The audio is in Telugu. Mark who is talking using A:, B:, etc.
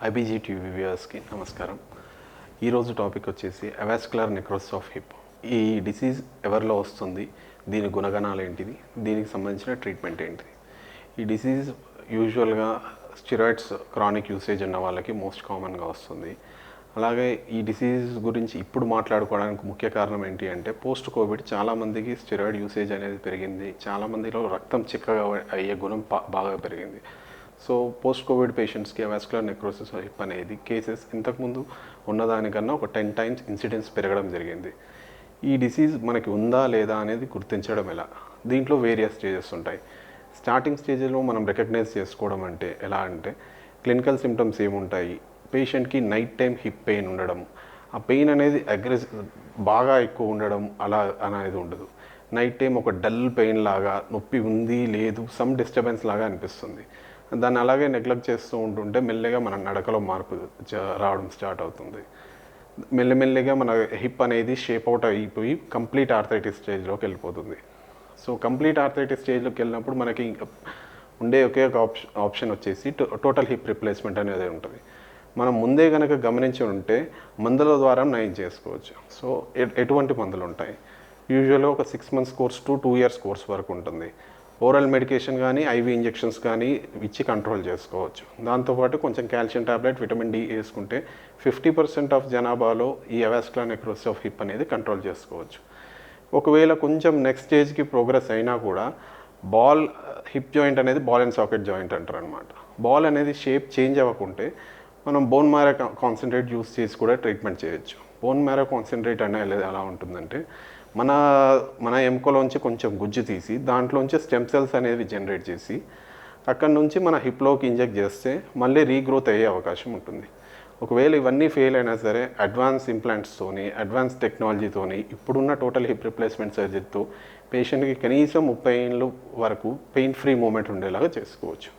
A: ఐబీజీ టీవీ వ్యూవర్స్కి నమస్కారం. ఈరోజు టాపిక్ వచ్చేసి అవస్కులర్ నెక్రోసిస్ ఆఫ్ హిప్. ఈ డిసీజ్ ఎవరిలో వస్తుంది, దీని గుణగణాలు ఏంటిది, దీనికి సంబంధించిన ట్రీట్మెంట్ ఏంటిది. ఈ డిసీజ్ యూజువల్గా స్టెరాయిడ్స్ క్రానిక్ యూసేజ్ ఉన్న వాళ్ళకి మోస్ట్ కామన్గా వస్తుంది. అలాగే ఈ డిసీజ్ గురించి ఇప్పుడు మాట్లాడుకోవడానికి ముఖ్య కారణం ఏంటి అంటే పోస్ట్ కోవిడ్ చాలామందికి స్టెరాయిడ్ యూసేజ్ అనేది పెరిగింది. చాలామందిలో రక్తం చిక్కగా అయ్యే గుణం బాగా పెరిగింది. సో పోస్ట్ కోవిడ్ పేషెంట్స్కి అవస్కులర్ నెక్రోసిస్ హిప్ అనేది కేసెస్ ఇంతకుముందు ఉన్నదానికన్నా ఒక 10 times ఇన్సిడెన్స్ పెరగడం జరిగింది. ఈ డిసీజ్ మనకి ఉందా లేదా అనేది గుర్తించడం ఎలా? దీంట్లో వేరియస్ స్టేజెస్ ఉంటాయి. స్టార్టింగ్ స్టేజ్లో మనం రికగ్నైజ్ చేసుకోవడం అంటే ఎలా అంటే క్లినికల్ సిమ్టమ్స్ ఏముంటాయి, పేషెంట్కి నైట్ టైం హిప్ పెయిన్ ఉండడం, ఆ పెయిన్ అనేది బాగా ఎక్కువ ఉండడం అలా అనేది ఉండదు. నైట్ టైం ఒక డల్ పెయిన్ లాగా నొప్పి ఉంది లేదు సమ్ డిస్టర్బెన్స్ లాగా అనిపిస్తుంది. దాన్ని అలాగే నెగ్లెక్ట్ చేస్తూ ఉంటుంటే మెల్లగా మన నడకలో మార్పు రావడం స్టార్ట్ అవుతుంది. మెల్లమెల్లగా మన హిప్ అనేది షేప్ అవుట్ అయిపోయి కంప్లీట్ ఆర్థరైటిస్ స్టేజ్లోకి వెళ్ళిపోతుంది. సో కంప్లీట్ ఆర్థరైటిస్ స్టేజ్లోకి వెళ్ళినప్పుడు మనకి ఉండే ఒకే ఒక ఆప్షన్ వచ్చేసి టోటల్ హిప్ రిప్లేస్మెంట్ అనేది ఉంటుంది. మనం ముందే కనుక గమనించి ఉంటే మందుల ద్వారా నయం చేసుకోవచ్చు. సో ఎటువంటి మందులు ఉంటాయి? యూజువల్గా ఒక 6 months course to 2 years course వరకు ఉంటుంది. ఓరల్ మెడికేషన్ కానీ ఐవీ ఇంజెక్షన్స్ కానీ ఇచ్చి కంట్రోల్ చేసుకోవచ్చు. దాంతోపాటు కొంచెం కాల్షియం టాబ్లెట్, విటమిన్ డి వేసుకుంటే 50% ఆఫ్ జనాభాలో ఈ అవస్కులర్ నెక్రోసిస్ ఆఫ్ హిప్ అనేది కంట్రోల్ చేసుకోవచ్చు. ఒకవేళ కొంచెం నెక్స్ట్ స్టేజ్కి ప్రోగ్రెస్ అయినా కూడా బాల్ హిప్ జాయింట్ అనేది బాల్ అండ్ సాకెట్ జాయింట్ అంటారు అనమాట. బాల్ అనేది షేప్ చేంజ్ అవ్వకుంటే మనం బోన్ మ్యారో కాన్సన్ట్రేట్ యూస్ చేసి కూడా ట్రీట్మెంట్ చేయొచ్చు. బోన్ మ్యారో కాన్సన్ట్రేట్ అనేది ఎలా ఉంటుందంటే మన ఎముకలోంచి కొంచెం గుజ్జు తీసి దాంట్లోంచి స్టెమ్ సెల్స్ అనేవి జనరేట్ చేసి అక్కడ నుంచి మన హిప్లోకి ఇంజెక్ట్ చేస్తే మళ్ళీ రీగ్రోత్ అయ్యే అవకాశం ఉంటుంది. ఒకవేళ ఇవన్నీ ఫెయిల్ అయినా సరే అడ్వాన్స్ ఇంప్లాంట్స్తోని అడ్వాన్స్ టెక్నాలజీతోని ఇప్పుడున్న టోటల్ హిప్ రిప్లేస్మెంట్ సర్జరీతో పేషెంట్కి కనీసం 30 ఏళ్ళ వరకు పెయిన్ ఫ్రీ మూమెంట్ ఉండేలాగా చేసుకోవచ్చు.